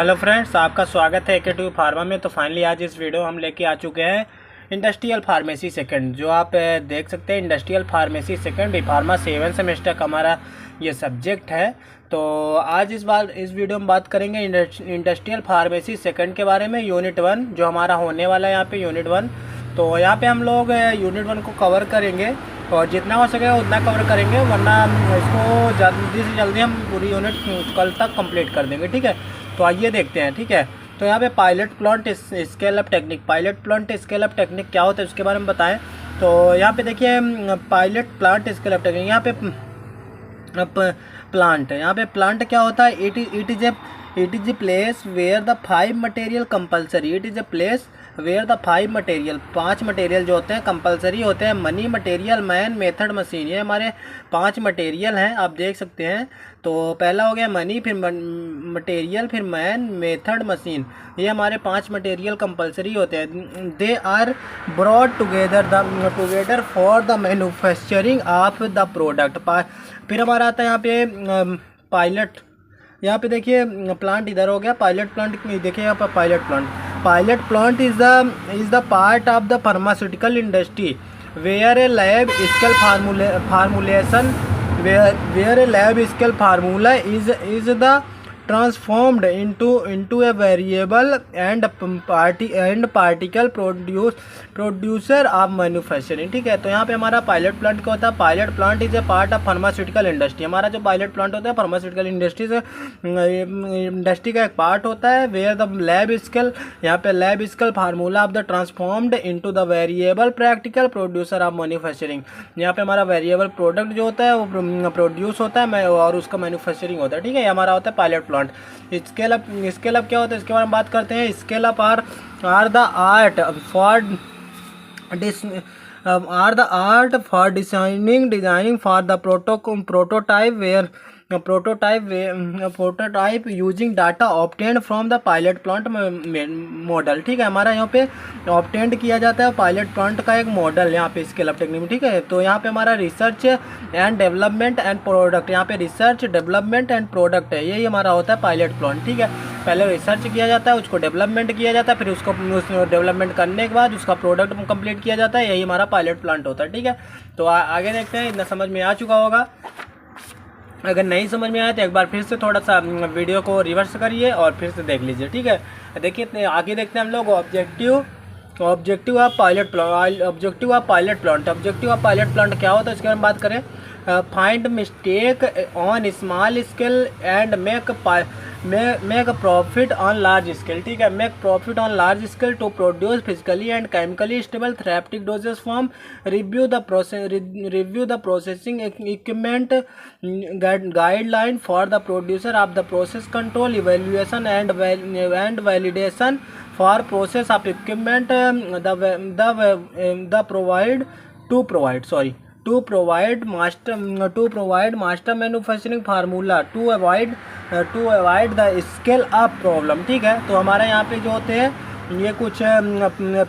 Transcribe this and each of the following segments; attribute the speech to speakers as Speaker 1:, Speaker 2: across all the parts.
Speaker 1: Hello friends, आपका स्वागत है AK2 फार्मा में। तो फाइनली आज इस वीडियो हम लेके आ चुके हैं इंडस्ट्रियल फार्मेसी सेकंड। जो आप देख सकते हैं industrial pharmacy second B pharma 7 semester का हमारा ये सब्जेक्ट है। तो आज इस वीडियो में बात करेंगे इंडस्ट्रियल फार्मेसी सेकंड के बारे में, यूनिट 1 जो हमारा होने वाला है यहाँ पे यूनिट 1। तो यहाँ पे हम लोग यूनिट 1 को कवर करेंगे और जितना हो सके उतना कवर करेंगे, वरना इसको जल्दी से जल्दी हम पूरी यूनिट कल तक कंप्लीट कर देंगे। ठीक है, तो आइए देखते हैं। ठीक है, तो यहाँ पे pilot plant scale up technique, pilot plant scale up technique क्या होता है उसके बारे में बताएं। तो यहाँ पे देखिए pilot plant scale up technique, यहाँ पे प्लांट, यहाँ पे प्लांट क्या होता है। It is a place where the 5 material compulsory, it is a place where the 5 material, 5 material जो होते हैं कंपलसरी होते हैं। Money, material, man, method, machine, ये हमारे 5 मटेरियल हैं, आप देख सकते हैं। तो पहला हो गया मनी, फिर मटेरियल, फिर मैन, मेथड, मशीन, ये हमारे 5 मटेरियल कंपलसरी होते हैं। They are brought together for the manufacturing of the product. फिर हमारा आता है यहाँ पे पायलट, यहाँ पे देखिए प्लांट इधर हो गया, पायलट प्लांट देखिए यहाँ पर pilot plant is the part of the pharmaceutical industry where a lab scale formulation where a lab scale formula is the transformed into a variable and particle producer of manufacturing। ठीक है, तो यहाँ पे हमारा pilot plant क्या होता है। Pilot plant is a part of pharmaceutical industry. हमारा जो पायलट प्लांट होता है फार्मास्यूटिकल इंडस्ट्री का एक पार्ट होता है। वेयर द लैब स्केल, यहाँ पे lab scale formula of the transformed into the variable practical producer of manufacturing. यहाँ पे हमारा वेरिएबल प्रोडक्ट जो होता है वो प्रोड्यूस होता है और उसका मैन्युफैक्चरिंग होता है। ठीक है, ये हमारा होता है पायलट प्लांट। स्केल अप क्या होता है इसके बारे में बात करते हैं। Scale up are the art for designing for the prototype using data obtained from the pilot plant model. ठीक है, हमारा यहाँ पे ऑब्टेन्ड किया जाता है पायलट प्लांट का एक मॉडल यहाँ पे स्केल अप टेक्निक में। ठीक है, तो यहाँ पे हमारा research and development and product, यहाँ पे रिसर्च डेवलपमेंट एंड प्रोडक्ट है, यही हमारा होता है पायलट प्लांट। ठीक है, पहले रिसर्च किया जाता है, उसको डेवलपमेंट किया जाता है, फिर उसको डेवलपमेंट करने के बाद उसका प्रोडक्ट कंप्लीट किया जाता है, यही हमारा पायलट प्लांट होता है। ठीक है, तो आगे देखते हैं। इतना समझ में आ चुका होगा, अगर नहीं समझ में आया तो एक बार फिर से थोड़ा सा वीडियो को रिवर्स करिए और फिर से देख लीजिए। ठीक है, देखिए आगे देखते हैं हम लोग ऑब्जेक्टिव ऑफ पायलट प्लांट क्या होता है इसके बारे में बात करें। Find mistake on small scale and make profit on large scale. ठीक है, make profit on large scale to produce physically and chemically stable therapeutic doses form. Review the processing equipment guideline for the producer of the process control evaluation and validation for process of equipment to provide master manufacturing formula to avoid the scale up problem। ठीक है, तो हमारे यहाँ पे जो होते हैं ये कुछ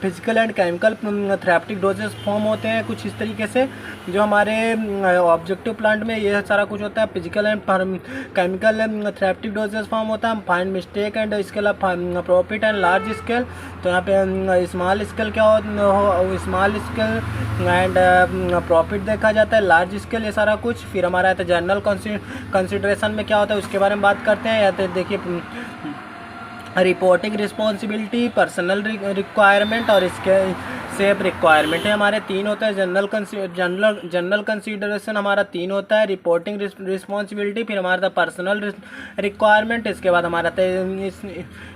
Speaker 1: physical and chemical therapeutic doses form होते हैं कुछ इस तरीके से। जो हमारे ऑब्जेक्टिव प्लांट में ये सारा कुछ होता है, physical and chemical therapeutic doses form होता है। Find mistake and scale of profit and large scale, तो यहाँ पे स्मॉल स्केल क्या हो, स्मॉल स्केल एंड प्रॉफिट देखा जाता है, लार्ज स्केल ये सारा कुछ। फिर हमारा आता है जनरल कंसिडरेशन में क्या होता है उसके बारे में बात करते हैं। या तो देखिए रिपोर्टिंग रिस्पॉन्सिबिलिटी, पर्सनल रिक्वायरमेंट और इसके सेफ रिक्वायरमेंट है, हमारे 3 होता है। जनरल कंसीडरेशन हमारा 3 होता है, रिपोर्टिंग रिस्पॉन्सिबिलिटी, फिर हमारा पर्सनल रिक्वायरमेंट, इसके बाद हमारा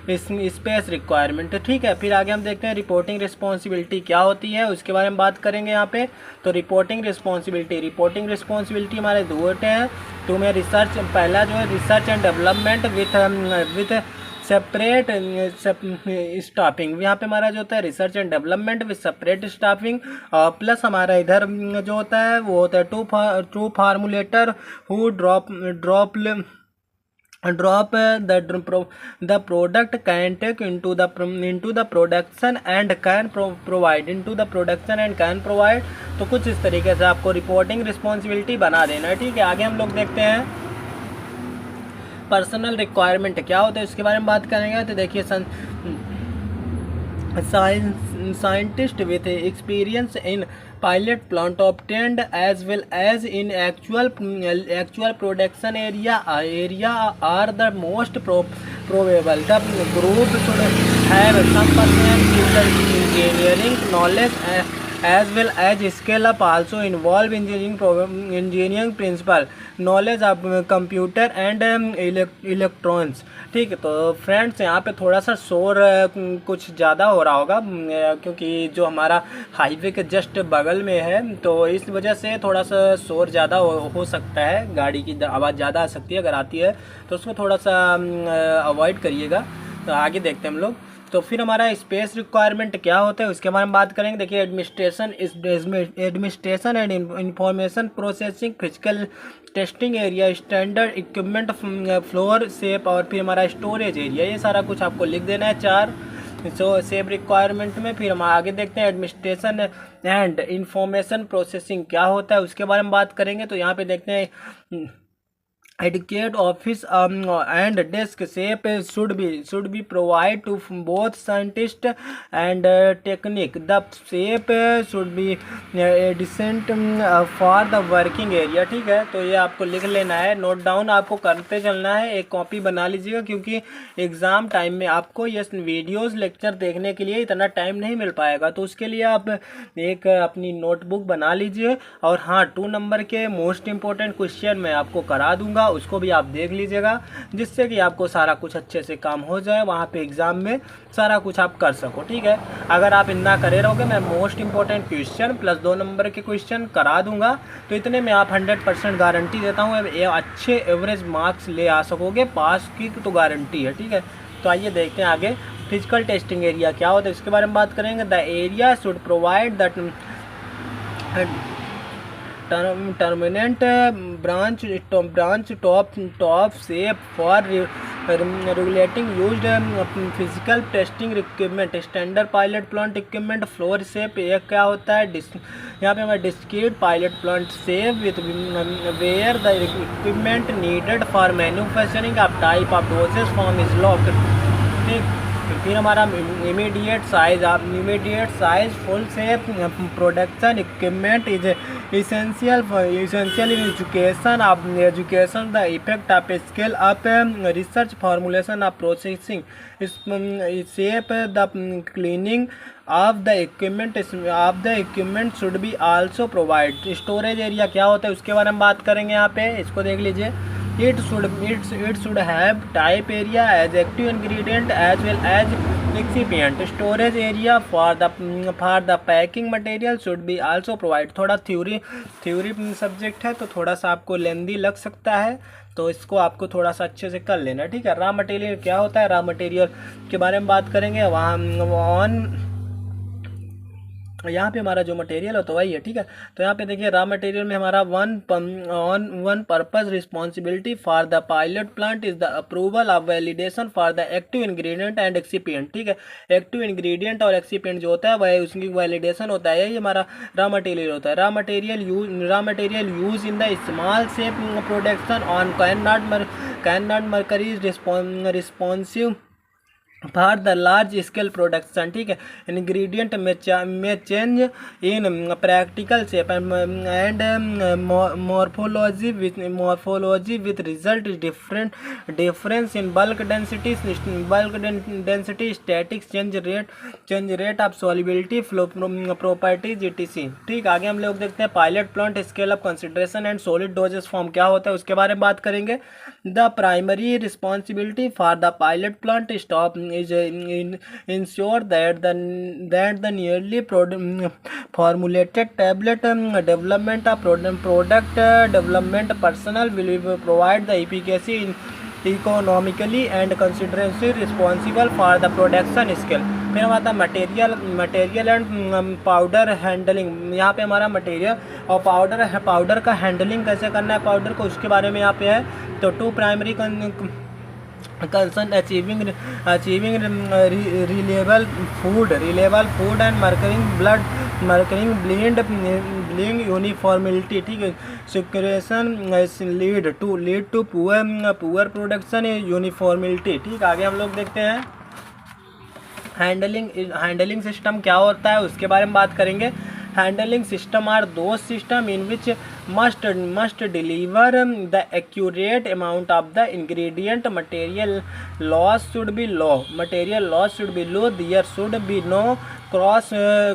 Speaker 1: स्पेस रिक्वायरमेंट। ठीक है, फिर आगे हम देखते हैं रिपोर्टिंग रिस्पॉन्सिबिलिटी क्या होती है उसके बारे में बात करेंगे यहाँ पे। तो रिपोर्टिंग रिस्पॉन्सिबिलिटी हमारे 2 होते हैं। तो मैं रिसर्च, पहला जो है research and development with separate staffing, यहाँ पे हमारा जो होता है research and development with separate staffing. Plus हमारा इधर जो होता है वो होता है to formulator who drop the product can take into the production and can provide तो कुछ इस तरीके से आपको रिपोर्टिंग रिस्पॉन्सिबिलिटी बना देना है। ठीक है, आगे हम लोग देखते हैं पर्सनल रिक्वायरमेंट क्या होता है उसके बारे में बात करेंगे। तो देखिए scientist with experience in pilot plant obtained as well as in actual production area are the most probable. The group should have some personal engineering knowledge as well as skill up also involve engineering principle knowledge of computer and electrons। ठीक है, तो friends यहाँ पे थोड़ा सा शोर कुछ ज़्यादा हो रहा होगा क्योंकि जो हमारा हाईवे के जस्ट बगल में है, तो इस वजह से थोड़ा सा शोर ज़्यादा हो सकता है, गाड़ी की आवाज़ ज़्यादा आ सकती है। अगर आती है तो उसको थोड़ा सा अवॉइड करिएगा। तो आगे देखते हैं हम लोग। तो फिर हमारा स्पेस रिक्वायरमेंट क्या होता है उसके बारे में बात करेंगे। देखिए administration and information processing, physical testing area, standard equipment, floor shape और फिर हमारा स्टोरेज एरिया, ये सारा कुछ आपको लिख देना है 4 सेप रिक्वायरमेंट में। फिर हम आगे देखते हैं एडमिनिस्ट्रेशन एंड इंफॉर्मेशन प्रोसेसिंग क्या होता है उसके बारे में बात करेंगे। तो यहाँ पे देखते हैं educate office and desk shape should be provide to both scientist and technique. The shape should be decent for the working area। ठीक है, तो ये आपको लिख लेना है, नोट डाउन आपको करते चलना है, एक कॉपी बना लीजिएगा क्योंकि एग्ज़ाम टाइम में आपको ये वीडियोस लेक्चर देखने के लिए इतना टाइम नहीं मिल पाएगा। तो उसके लिए आप एक अपनी नोटबुक बना लीजिए और हाँ 2 नंबर के मोस्ट इम्पोर्टेंट क्वेश्चन मैं आपको करा दूंगा, उसको भी आप देख लीजिएगा जिससे कि आपको सारा कुछ अच्छे से काम हो जाए, वहाँ पे एग्ज़ाम में सारा कुछ आप कर सको। ठीक है, अगर आप इतना करे रहोगे मैं most important question plus 2 number के क्वेश्चन करा दूंगा, तो इतने में आप 100% गारंटी देता हूँ अच्छे एवरेज मार्क्स ले आ सकोगे, पास की तो गारंटी है। ठीक है, तो आइए देखते हैं आगे फिजिकल टेस्टिंग एरिया क्या होता है इसके बारे में बात करेंगे। The area should provide the terminant branch top shape for regulating used physical testing equipment, standard pilot plant equipment, floor shape। ये क्या होता है, यहाँ पे हमारा discrete pilot plant shape with where the equipment needed for manufacturing of type of dosage form is locked। ठीक, फिर हमारा immediate size full shape production equipment is essential in education the effect of scale up research formulation of processing shape the cleaning of the equipment should be also provide. Storage area क्या होता है उसके बारे में बात करेंगे, यहाँ पे इसको देख लीजिए। It should have type area as active ingredient as well as excipient। Storage area for the packing material should be also provide। थोड़ा थ्योरी सब्जेक्ट है तो थोड़ा सा आपको लेंदी लग सकता है, तो इसको आपको थोड़ा सा अच्छे से कर लेना। ठीक है, रॉ मटेरियल क्या होता है, रॉ मटेरियल के बारे में बात करेंगे। वहाँ यहाँ पे हमारा जो मटेरियल होता है वही है। ठीक है, तो यहाँ पे देखिए रॉ मटेरियल में हमारा one purpose responsibility for the pilot plant is the approval of validation for the active ingredient and excipient. ठीक है, एक्टिव इंग्रेडिएंट और एक्सिपिएंट जो होता है वह उसकी वैलिडेशन होता है, यही हमारा रॉ मटेरियल होता है। Raw material use in the small shape production on can not mercury responsive for the large scale production. ठीक है, इंग्रेडिएंट में change in practical shape and morphology with result difference in bulk density static change rate of solubility flow properties etc। ठीक, आगे हम लोग देखते हैं pilot plant scale of consideration and solid doses form क्या होता है उसके बारे में बात करेंगे। The primary responsibility for the pilot plant stop is ensure that the nearly formulated tablet development of product development personnel will provide the efficacy in economically and considerably responsible for the production scale। फिर हमारा material and powder handling, यहाँ पे हमारा material और powder का handling कैसे करना है पाउडर को उसके बारे में यहाँ पे है। तो 2 primary concern achieving reliable food and marking handling uniformity, ठीक है। सिक्रेशन lead to poor production uniformity, ठीक। आगे हम लोग देखते हैं हैंडलिंग सिस्टम क्या होता है, उसके बारे में बात करेंगे। Handling system are those system in which must deliver the accurate amount of the ingredient material loss should be low there should be no cross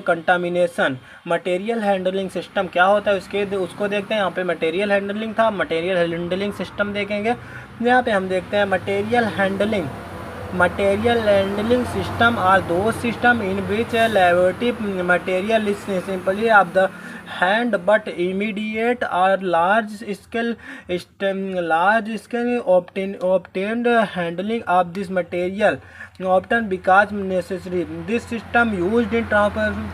Speaker 1: contamination. Material handling system क्या होता है उसको देखते हैं। यहाँ पे मटेरियल हैंडलिंग था, material handling system देखेंगे। यहाँ पे हम देखते हैं material handling system are those system in which a liability material is simply of the hand but immediate or large scale obtained handling of this material often because necessary. This system used in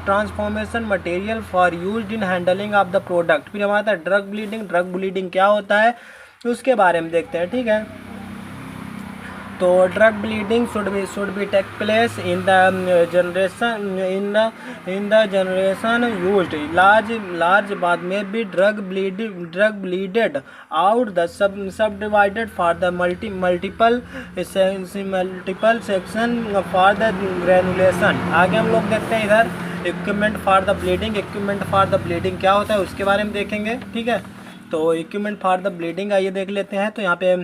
Speaker 1: transformation material for used in handling of the product। फिर हमारा drug bleeding क्या होता है उसके बारे में देखते हैं, ठीक है। तो drug blending should be take place in the generation used large बाद में भी drug blended out the sub divided for the multiple section for the granulation. आगे हम लोग देखते हैं इधर इक्विपमेंट फॉर द ब्लीडिंग क्या होता है उसके बारे में देखेंगे, ठीक है। तो इक्विपमेंट फॉर द ब्लीडिंग आइए देख लेते हैं। तो यहाँ पे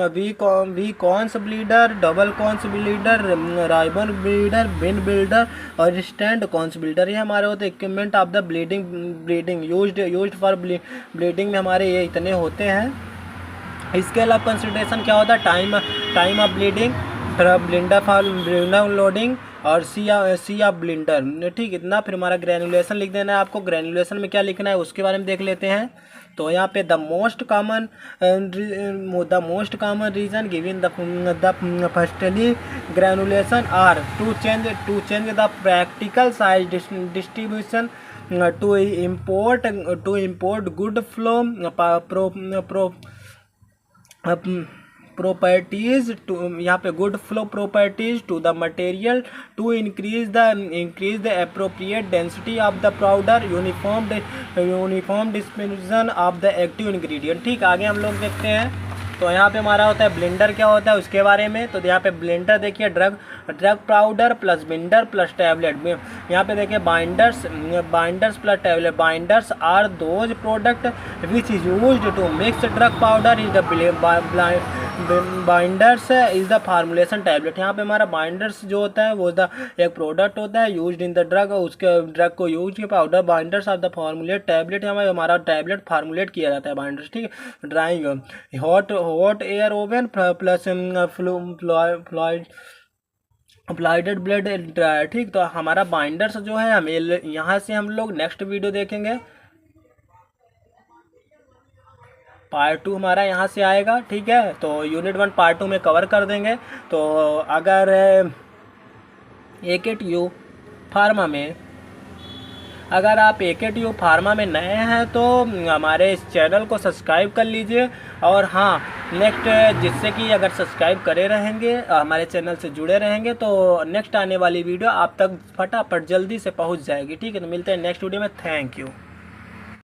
Speaker 1: we cone blender, double cone blender, ribbon blender, bin blender और स्टैंड कॉन्स ब्लीडर, ये हमारे होते हैं equipment of the blending used for blending में हमारे ये इतने होते हैं। इसके अलावा कंसिडरेशन क्या होता है, time of blending, blender for blender loading और सी ऑफ ब्लिंडर, ठीक। इतना फिर हमारा ग्रेनुलेशन लिख देना है आपको। ग्रेनुलेशन में क्या लिखना है उसके बारे में देख लेते हैं। तो यहाँ पे the most common reason given the firstly granulation are to change the practical size distribution to import good flow properties to यहाँ पे good flow properties to the material to increase the appropriate density of the powder, uniform dispersion of the active ingredient, ठीक। आगे हम लोग देखते हैं। तो यहाँ पे हमारा होता है ब्लेंडर क्या होता है उसके बारे में। तो यहाँ पे ब्लेंडर देखिए drug powder plus binder plus tablet में, यहाँ पे देखिए binders plus tablet. Binders are those product which is used to mix drug powder is the binders is the formulation tablet. यहाँ पे हमारा बाइंडर्स जो होता है वो एक प्रोडक्ट होता है यूज्ड इन द ड्रग, उसके ड्रग को यूज के powder. Binders of the formulate tablet, हमारा टैबलेट फार्मूलेट किया जाता है बाइंडर्स, ठीक है। Drying hot air oven plus applied bed dryer, ठीक। तो हमारा बाइंडर्स जो है हमें यहाँ से हम लोग नेक्स्ट वीडियो देखेंगे, पार्ट 2 हमारा यहाँ से आएगा, ठीक है। तो यूनिट 1 पार्ट 2 में कवर कर देंगे। तो अगर AKTU फार्मा में अगर आप AKTU फार्मा में नए हैं तो हमारे इस चैनल को सब्सक्राइब कर लीजिए। और हाँ नेक्स्ट जिससे कि अगर सब्सक्राइब करे रहेंगे हमारे चैनल से जुड़े रहेंगे तो नेक्स्ट आने वाली वीडियो आप तक फटाफट जल्दी से पहुंच जाएगी, ठीक है। तो मिलते हैं नेक्स्ट वीडियो में। Thank you.